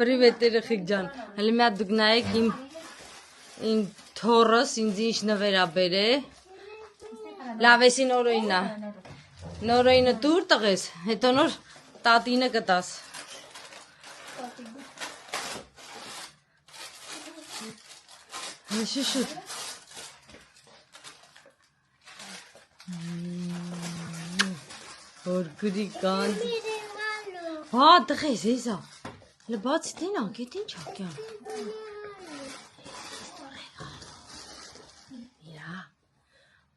Привет, երեխեք ջան։ Հələ մի հատ դուք նայեք իմ թորս ինձ ինչ նվեր ա բերե։ Լավ էսի նորոյնն ա։ Նորոյնը դուր տղես, հետո նոր տատինը կտաս։ Շուշուտ։ Որգրի կան։ Հա, տղես, էսա։ Հələ բացի տենանք, էդ ինչ ա կյան։ Mira.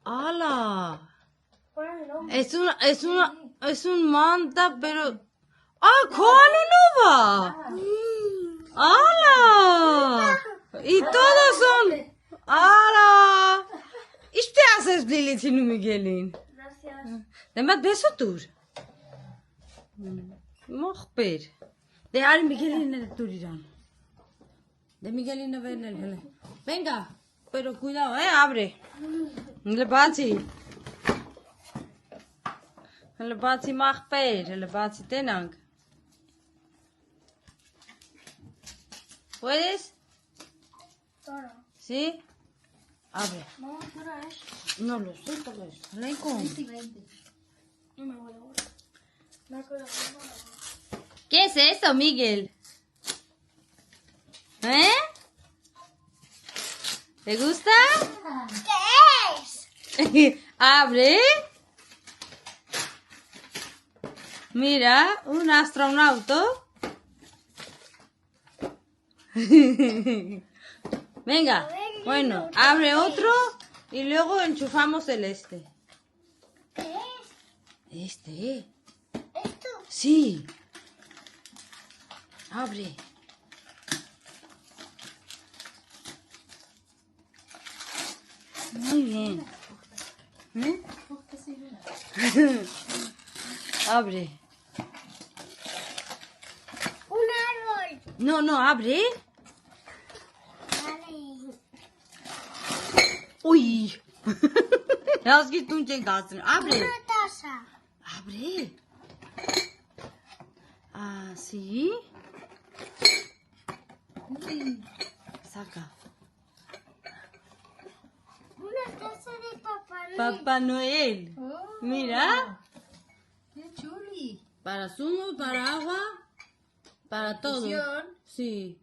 ¡Hala! Es un manta, pero... ¡Ah, cuál no va! ¡Hala! Y todos son... ¡Hala! ¿Y qué haces, Lili, si no Miguelín? Gracias. Demet beso tur. Mohber. De al Miguelín el turirán. De Miguelín a ver el... Venga. Pero cuidado, abre. Le bazi mahper, le bazi tenang. ¿Puedes? ¿Sí? Abre. No lo sé, tal vez. ¿Qué es eso, Miguel? ¿Eh? ¿Te gusta? ¿Qué es? Abre. Mira, un astronauta. Venga, bueno, abre otro y luego enchufamos el este. ¿Qué es? Este. ¿Esto? Sí. Abre. Muy bien. ¿Eh? Abre. Un árbol. No, abre. Vale. Uy. Has que tú llegaste. Abre. Una taza. Abre. Así. Saca. Una taza de Papá Noel. Papá Noel. Oh, Mira. ¡Qué chuli! Para zumo, para agua, para todo. Fusión. Sí.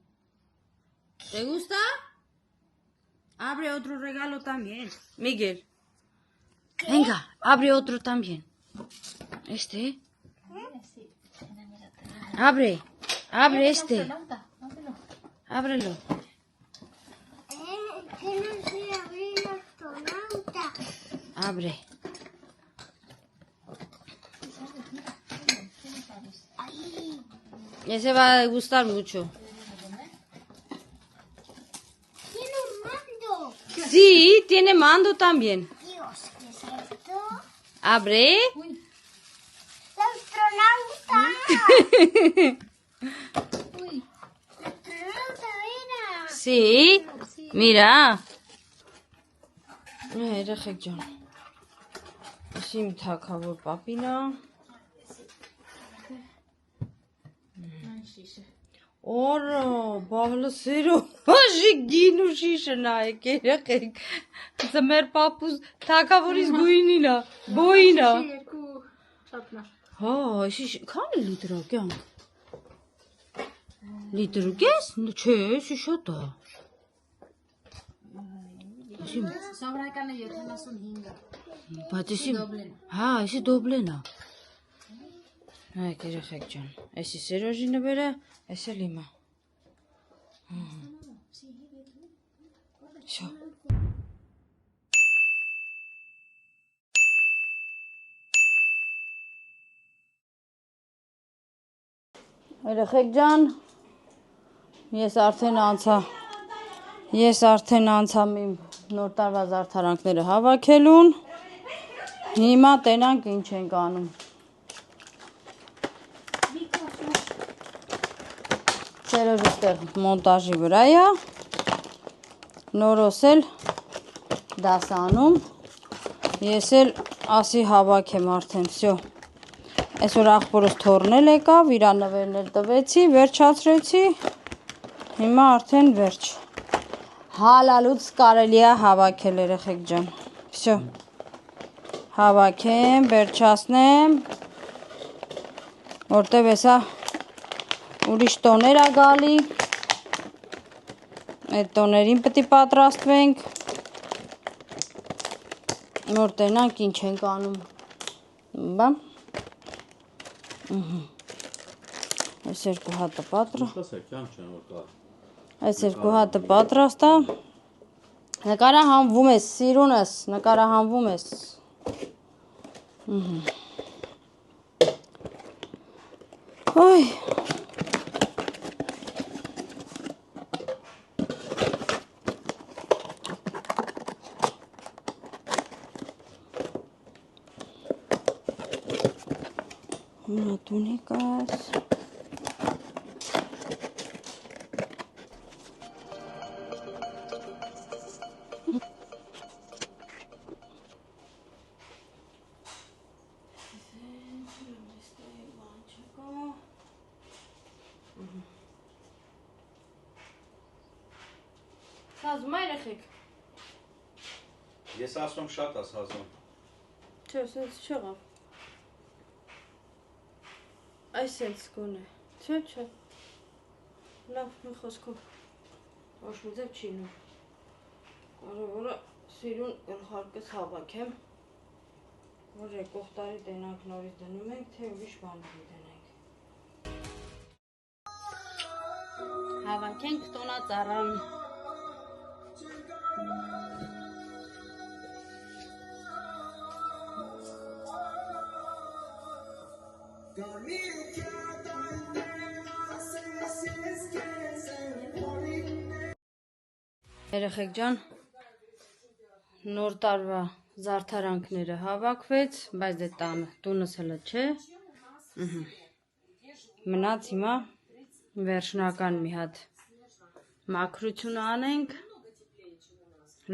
¿Te gusta? Abre otro regalo también. Miguel. Venga, abre otro también. Este. Sí. Abre. Abre este. Astronauta, ábrelo. Ábrelo. Que no sé abrir el astronauta. Abre. Ahí. Ese va a gustar mucho. Tiene un mando. Sí, tiene mando también. Dios, ¿qué es esto? Abre. Uy, ¡La astronauta! uy. ¡La astronauta era! Sí. Mira. Երեխեք ջան։ Իշի իմ թագավոր պապինա։ Օրա, բաղլը սերո, հաշի գին ու շիշը նայեք, երեխեք։ Ձմեր պապուս թագավորից գույնինա, բոյինա։ Երկու շապնար։ Հա, իշի, քանի լիտր ա կյանք։ Լիտր ու կես, չէ, իշի շատ ա։ Սովորականը 75-ը։ Բայց իշի, Դոբլեն։ հա, իշի դոբլեն ա։ Հայք երեխեք ջան, էսի Սերոժի նվերը, էս էլ իմը։ Շո։ Երեխեք ջան, ես արդեն անցա իմ նոր տարվա զարդարանքները հավաքելուն։ Հիմա տենանք ինչ ենք անում։ Սերոժը ստեղ մոնտաժի վրա է, նորոս էլ դասանում, ես էլ ասի հավաքեմ արդեն, վсё։ Այսօր աղբորս թորնել եկավ, իրա նվերն էլ տվեցի, վերջացրեցի, Հիմա արդեն վերջ։ Հալալուց կարելի է հավաքել երեխեք ջան։ Всё։ Հավաքեմ, վերջացնեմ։ Որտեւ էսա ուրիշ տոներ ա գալի։ Այդ տոներին պետք է պատրաստվենք։ Որ տենանք ինչ ենք անում։ Բա։ Այս երկու հատը Այս երկու հատը պատրաստ է։ Նկարահանվում ես, սիրունս, նկարահանվում ես։ Ոյ։ Տունիկաս։ Հազում երեխեք։ Ես ասում շատ ես հազում։ Չէ, սենց չեղավ։ Այս սենց գոնե։ Չէ։ Լավ, մի խոսքով։ Ոչ մի ձև չի նու։ Կարևորը սիրուն գլխարկս հավաքեմ, որ եկող տարի տենանք նորից դնում ենք, թե ուրիշ բան դնենք։ Հավաքենք տոնածառան։ Երեխեք ջան, նոր տարվա զարդարանքները հավաքվեց, բայց դե տունս հլը չէ։ Մնաց հիմա վերջնական մի հատ մաքրություն անենք։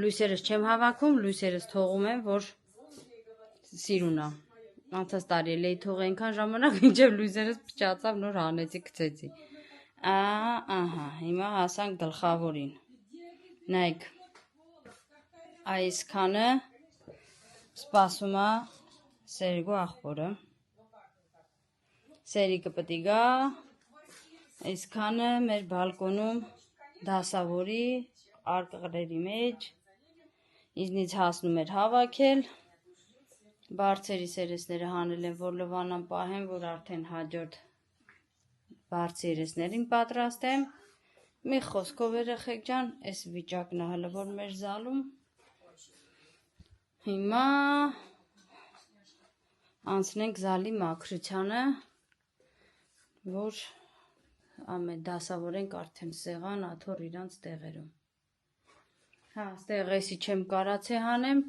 Լույսերս չեմ հավաքում, լույսերս թողում եմ, որ սիրուն է։ Անցած տարի էլի թող այնքան ժամանակ, մինչև լույսերս փչացավ, նոր հանեցի, գցեցի։ Ահա, հիմա հասանք գլխավորին։ Նայեք, այսքանը սպասում է Սերիկու աղբորը։ Սերիկը պետք է գա, այսքանը մեր բալկոնում դասավորի արկղրերի մեջ, իզնից հասնում էր հավաքել, բարձերի սերեսները հանել են, որ լվանան պահեն, որ արդեն հաջորդ բարձ երեսներին պատրաստեմ։ Մի խոսքով երեխեք ջան, այս վիճակն է հələ որ մեր զալում։ Հիմա անցնենք զալի մաքրությանը, որ ամեն դասավորենք արդեն սեղան, աթոռ իրանց տեղերում։ Հա, ստեղ էսի չեմ կարացե հանեմ,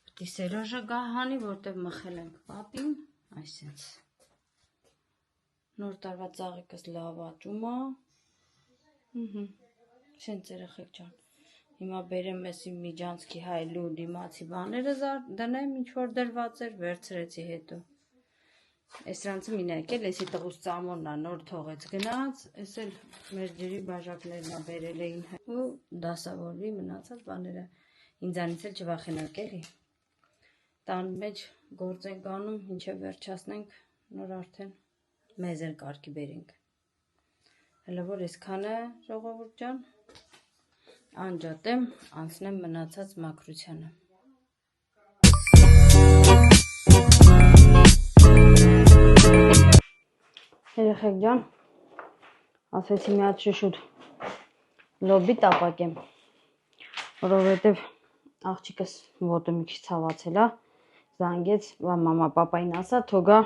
պետք է Սերոժը գա հանի, որտեղ մխել ենք պապին, այսենց։ Նոր տարվա ծաղիկս լավ աճում է։ Սենց երեխեք ջան։ Հիմա բերեմ էսի միջանցքի հայլու դիմացի բաները դնեմ, ինչ որ դրված էր, վերցրեցի հետո։ Էսրանցը մինակ էլ, էսի տղուս ծամորն է, նոր թողեց գնաց, էս էլ մեր ջրի բաժակներն է բերել էին ու դասավորի մնացած բաները, ինձանից էլ չվախենակ էլի։ Տան մեջ գործ ենք անում, ինչև վերջացնենք, նոր արդեն մեզ էլ կարգի բերենք։ Հələ որ այսքանը ժողովուրդ ջան, անջատեմ, անցնեմ մնացած մաքրությանը։ Երեխեք ջան, ասեցի մի հատ շշուտ լոբի տապակեմ, որովհետև աղջիկս ոտը մի քիչ ցավացել է, զանգեց, մամա պապային ասա, թողա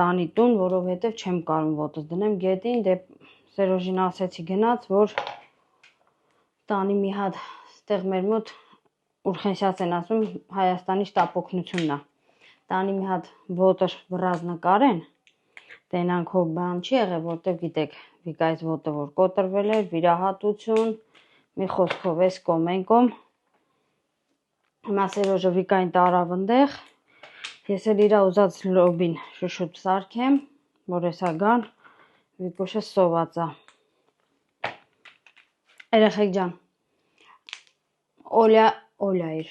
տանի տուն, որովհետև չեմ կարում ոտս դնեմ գետին, դե Սերոժին ասեցի գնաց, որ տանի մի հատ ստեղ մեր մոտ Ուրխենշաց են ասում Հայաստանի շտապօգնությունն է, տանի մի հատ ոտը վրազ նկարեն, տենանք հոգ բան չի եղել, որտեղ գիտեք, Վիկայից ոտը որ կոտրվել էր, վիրահատություն, մի խոսքով էս կոմ են կոմ, հիմա Սերոժը Վիկային տարավ ընդեղ, ես էլ իրա ուզած լոբին շշուտ սարքեմ, որ էսա գան, Վիկուշը սոված է, Երեխեք ջան, Օլյա էր,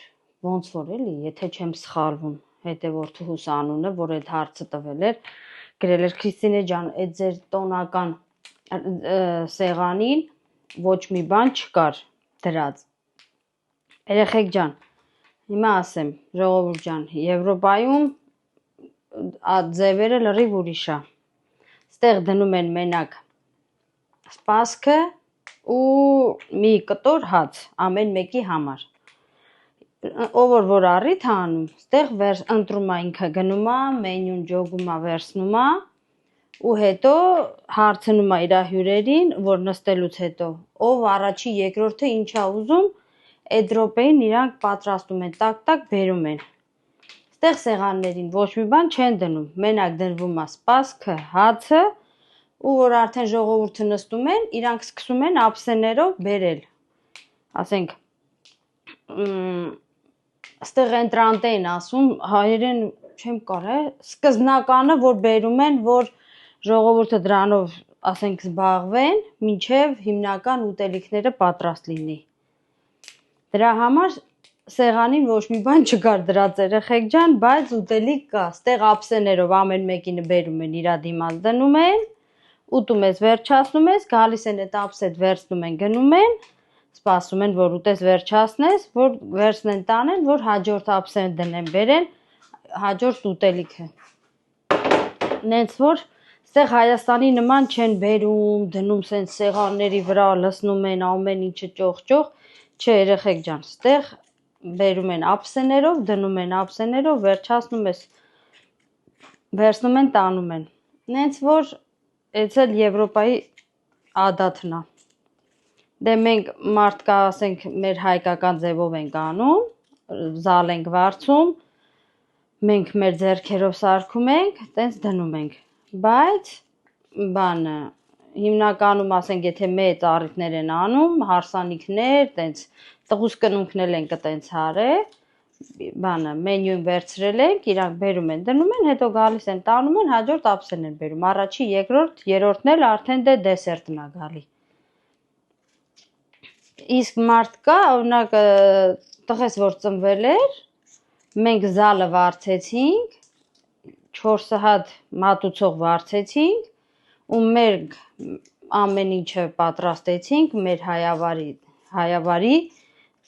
ոնց որ էլի, եթե չեմ սխալվում, հետևորդուհուս անունը, որ այդ հարցը տվել էր, գրել էր Քրիստինե ջան, այդ ձեր տոնական սեղանին ոչ մի բան չկար դրած։ Երեխեք ջան, հիմա ասեմ, ժողովուրդ ջան, Եվրոպայում ձևերը լրիվ ուրիշ է։ Ստեղ դնում են մենակ սպասքը ու մի կտոր հաց ամեն մեկի համար։ Ով որ առիթ է անում, ստեղ ընտրում է ինքը գնում է, մենյուն ջոգում է, վերցնում է ու հետո հարցնում է իր հյուրերին, որ նստելուց հետո ով առաջի երկրորդը ինչա ուզում, այդ րոպեին իրանք պատրաստում են, տակ բերում են։ Ստեղ սեղաններին ոչ մի բան չեն դնում, մենակ դնվում է սպասքը, հացը ու որ արդեն ժողովուրդը նստում են, իրանք սկսում են ափսեներով բերել, ասենք, ստեղ ընտրանտ են ասում, հայերեն չեմ կարա, սկզնականը, որ բերում են, որ ժողովուրդը դրանով, ասենք, զբաղվեն, մինչև հիմնական ուտելիքները պատրաստ լինի։ Դրա համար սեղանին ոչ մի բան չկար դրած երեխեք ջան, բայց ուտելիք կա, ստեղ ափսեներով ամեն մեկին բերում են, իրա դիմաց դնում են, ուտում ես, վերջացնում ես, գալիս են այդ ափսետ վերցնում են, գնում են, սպասում են, որ ուտես վերջացնես, որ վերցնեն տանեն, որ հաջորդ ափսեն դնեն, բերեն հաջորդ ուտելիքը։ Նենց որ ստեղ Հայաստանի նման չեն բերում, դնում են սեղանների վրա, լցնում են ամեն ինչը ճոխ, չէ երեխեք ջան, ստեղ բերում են ափսեներով, դնում են ափսեներով, վերջացնում ես, վերցնում են, տանում են։ Նենց որ էց էլ Եվրոպայի ադաթն է։ Դե մենք մարդկա, ասենք, մեր հայկական ձևով ենք անում, զալ ենք վարձում, մենք մեր ձեռքերով սարքում ենք, տենց դնում ենք, բայց բանը, հիմնականում, ասենք, եթե մեծ առիթներ են անում, հարսանիքներ, տենց, տղուս կնունքնել ենք տենց հարե, բանը, մենյուն վերցրել ենք, իրանք բերում են, դնում են, հետո գալիս են, տանում են, հաջորդ ափսեն են բերում, առաջի, երկրորդ, երրորդն էլ արդեն դե դեսերտն է գալի։ Իսկ մարդ կա, օրինակ, տղես որ ծնվել էր, մենք զալը վարձեցինք, 4 հատ մատուցող վարձեցինք, ու մեր ամեն ինչը պատրաստեցինք, մեր հայավարի,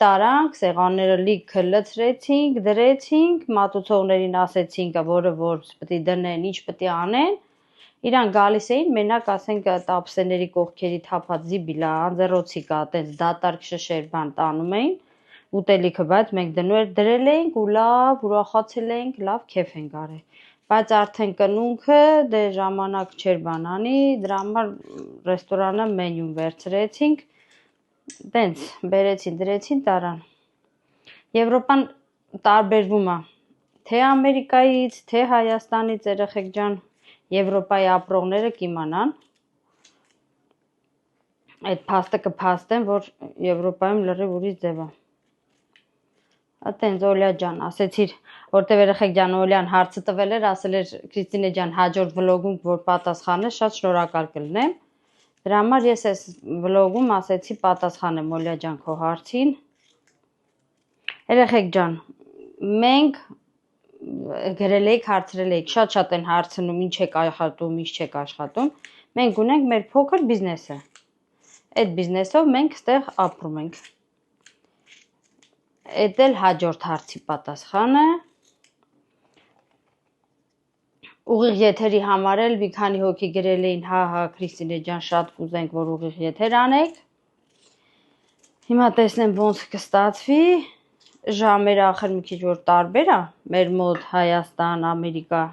տարանք, սեղանները լիքը լցրեցինք, դրեցինք, մատուցողներին ասեցինք, որը որ պետք է դնեն, ինչ պետք է անեն, իրանք գալիս էին, մենակ ասենք ափսեների կողքերի թափած զիբիլա, անձեռոցի կա, տենց դատարկ շշեր բան տանում էին, ուտելիքը, բայց մենք դրել էինք ու լավ ուրախացել էինք, լավ քեֆ ենք արել, բայց արդեն կնունքը դե ժամանակ չէր բանանի, դրա համար ռեստորանը մենյուն վերցրեցինք, տենց բերեցին, դրեցին, տարան։ Եվրոպան տարբերվում է, թե Ամերիկայից, թե Հայաստանից երեխեք ջան, Եվրոպայի ապրողները կիմանան, այդ փաստը կփաստեն, որ Եվրոպայում լրիվ ուրիշ ձև է։ Այտենց Օլյա ջան, ասեցիր, որտեվ երեխեք ջան Օլյան հարցը տվել էր, ասել էր Քրիստինե ջան, հաջորդ վլոգում որ պատասխանես, շատ շնորհակալ կլինեմ։ Դրա համար ես այս վլոգում ասեցի պատասխանեմ Օլյա ջան քո հարցին։ Երեխեք ջան, մենք գրել եք, հարցրել եք, շատ են հարցնում, ինչ եք աշխատում, ինչ չեք աշխատում։ Մենք ունենք մեր փոքր բիզնեսը։ Այդ բիզնեսով մենք ստեղ ապրում ենք։ Էդ էլ հաջորդ հարցի պատասխանը։ Ուղիղ եթերի համար էլ մի քանի հոգի գրել էին, հա, Քրիստինե ջան, շատ կուզենք, որ ուղիղ եթեր անեք։ Հիմա տեսնեմ ոնց կստացվի, ժամերը ախր մի քիչ որ տարբեր է, մեր մոտ Հայաստան, Ամերիկա,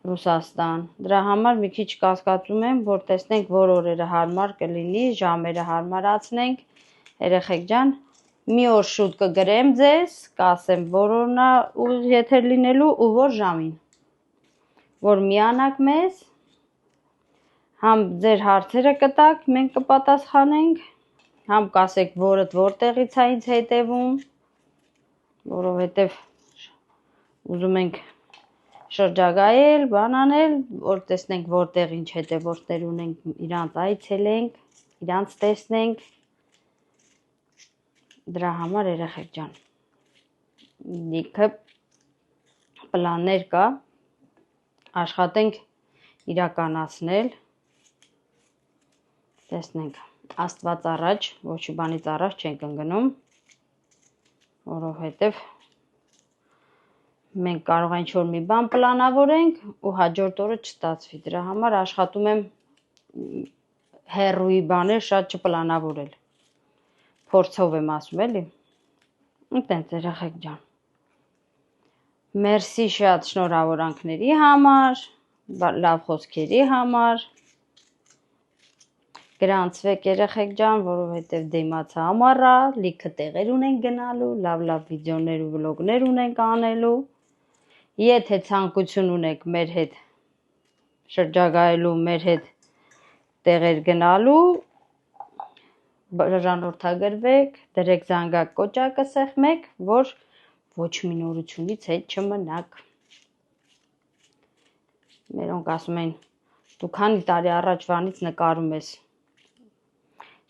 Ռուսաստան։ Դրա համար մի քիչ կասկածում եմ, որ տեսնենք, որ օրերը հարմար կլինի, ժամերը հարմարացնենք, երեխեք ջան, մի օր շուտ կգրեմ ձեզ, կասեմ, որ օրն է ուղիղ եթեր լինելու ու որ ժամին, որ միանաք մեզ, համ ձեր հարցերը կտակ, մենք կպատասխանենք, համ կասեք, որդ որտեղից է ինձ հետևում, որովհետև ուզում ենք շրջագայել, բան անել, որ տեսնենք որտեղ ինչ հետևորդներ ունենք, իրանց այցելենք, իրանց տեսնենք, Դրա համար երեխեք ջան, լիքը պլաններ կա, աշխատենք իրականացնել, տեսնենք, Աստված առաջ, ոչի բանից առաջ չենք ընկնում, որովհետև մենք կարող ենք ինչ-որ մի բան պլանավորենք ու հաջորդ օրը չստացվի, դրա համար աշխատում եմ հեռուի բաներ շատ չպլանավորել, փորձով եմ ասում էլի, տենց երեխեք ջան, մերսի շատ շնորհավորանքների համար, լավ խոսքերի համար, գրանցվեք երեխեք ջան, որովհետև դիմացը ամառա, լիքը տեղեր ունենք գնալու, լավ վիդեոներ ու վլոգներ ունենք անելու, եթե ցանկություն ունեք մեր հետ շրջագայելու, մեր հետ տեղեր գնալու, բաժանորդագրվեք, դրեք զանգակ կոճակը սեղմեք, որ ոչ մի նորությունից հետ չմնաք։ Մերոնք ասում են, դու քանի տարի առաջվանից նկարում ես։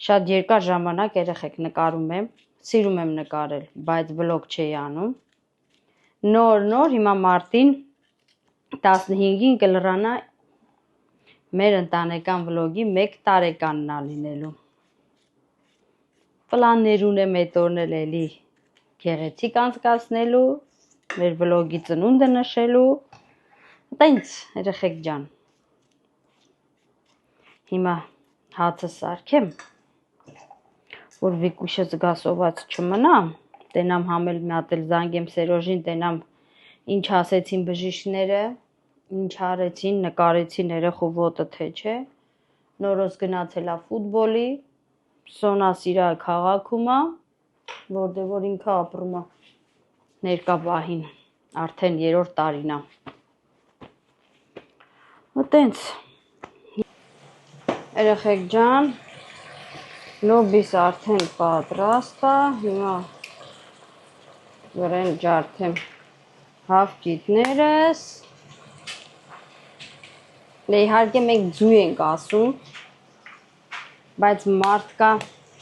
Շատ երկար ժամանակ երեխեք նկարում եմ, սիրում եմ նկարել, բայց վլոգ չէի անում։ Նոր հիմա մարտին 15-ին կլրանա մեր ընտանեկան վլոգի 1 տարեկանն ա լինելու։ Պլաններ ունեմ այդ օրն էլի գեղեցիկ անցկացնելու, մեր վլոգի ծնունդը նշելու, տենց երեխեք ջան։ Հիմա հացը սարքեմ, որ Վիկուշը զգասոված չմնա, տենամ համել մի հատ էլ զանգեմ Սերոժին, տենամ ինչ ասեցին բժիշկները, ինչ արեցին, նկարեցին երեխու ոտը թե չէ, նորոց գնացել է ֆուտբոլի, Սոնաս իր քաղաքում է, որ ինքը ապրում է ներկա պահին, արդեն 3-րդ տարին է։ Տենց երեխեք ջան, լոբիս արդեն պատրաստ է, հիմա վրեն ջարդեմ հավկիթներս, իհարկե մենք ձու ենք ասում, բայց մարդկա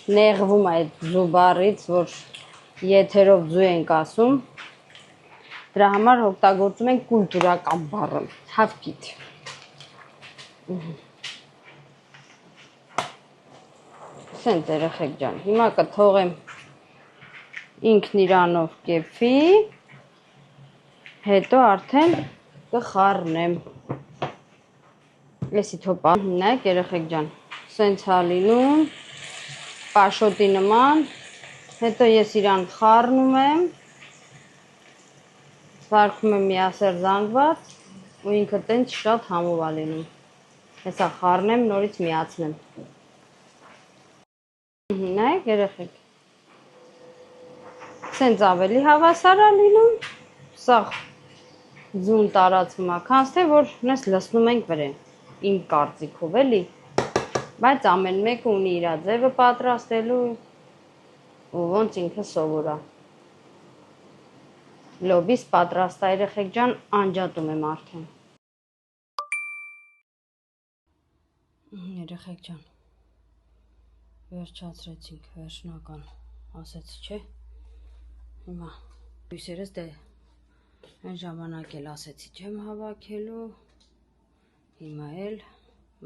նեղվում է այդ ձու բառից, որ եթերով ձու ենք ասում, դրա համար օգտագործում ենք կուլտուրական բառը, հավկիթ։ Սենց երեխեք ջան, հիմա կթողեմ ինքն իրանով կեփի, հետո արդեն կխառնեմ։ Էսի թոպա, նայեք երեխեք ջան, սենց հա լինում, պաշոտի նման, հետո ես իրան խառնում եմ, սարքում եմ միասեր զանգված ու ինքը տենց շատ համով ա լինում։ Հեսա խառնեմ, նորից միացնեմ։ Նայեք երեխեք, սենց ավելի հավասար ա լինում, սաղ ձուն տարածվում ա, քանց թե որ նես լսնում ենք վրեն, իմ կարծիքով էլի, բայց ամեն մեկը ունի իր ձևը պատրաստելու ու ոնց ինքը սովոր ա։ Լոբիս պատրաստ ա երեխեք ջան, անջատում եմ արդեն։ Երեխեք ջան, վերջացրեցինք, վերջնական ասեցի, չէ, հիմա լույսերս դե այն ժամանակ էլ ասեցի չեմ հավաքելու, հիմա էլ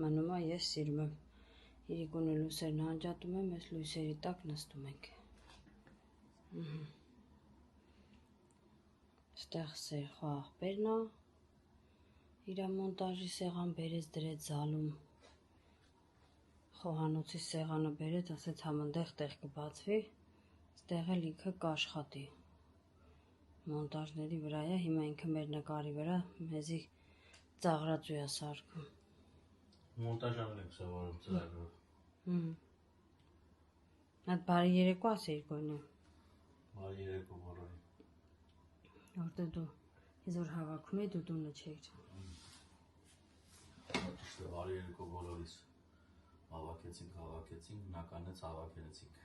մնում է ես սիրում եմ, իրիկունը լույսերն անջատում եմ, ես լույսերի տակ նստում ենք, ստեղ սեղո աղբերն է, իրա մոնտաժի սեղան բերեց դրեց զալում, խոհանոցի սեղանը բերեց, ասեց համընդեղ տեղ կբացվի, ստեղ էլ ինքը կաշխատի, մոնտաժների վրա է, հիմա ինքը մեր նկարի վրա մեզի ծաղրածու է սարքում։ Մոնտաժ անել ենք սովորում ծրագրով։ Այդ բարի երեկո ասեիր գոնե։ Բարի երեկո բոլորին։ Որտե դու իզոր հավաքում էի, դու տունը չէիր։ Բարի երեկո բոլորիս։ Հավաքեցինք, նականեց հավաքեցինք։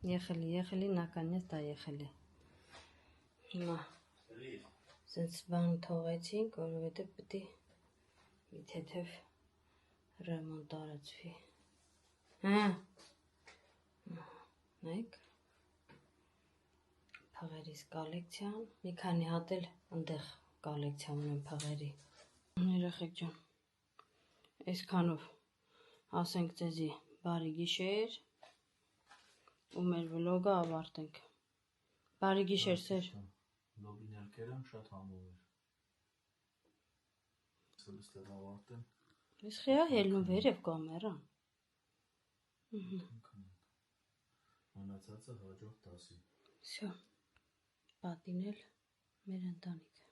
Եղելի, նականեց դա եղելի։ Հիմա սենց բան թողեցինք, որովհետև պիտի մի թեթև ռեմոնտ տարածվի։ Նայեք, փղերիս կոլեկցիան։ Մի քանի հատ էլ այնտեղ կոլեկցիա ունեմ փղերի։ Երեխեք ջան, այսքանով ասենք ձեզի բարի գիշեր ու մեր վլոգը ավարտենք։ Բարի գիշեր, սեր։ Լոբին ելքերը շատ համով էր։ Սելստեղ ավարտեն։ Ես խիա հելնում վերև կամերան։ Մնացածը հաջորդ դասի։ Всё։ Պատինել մեր ընտանիքը։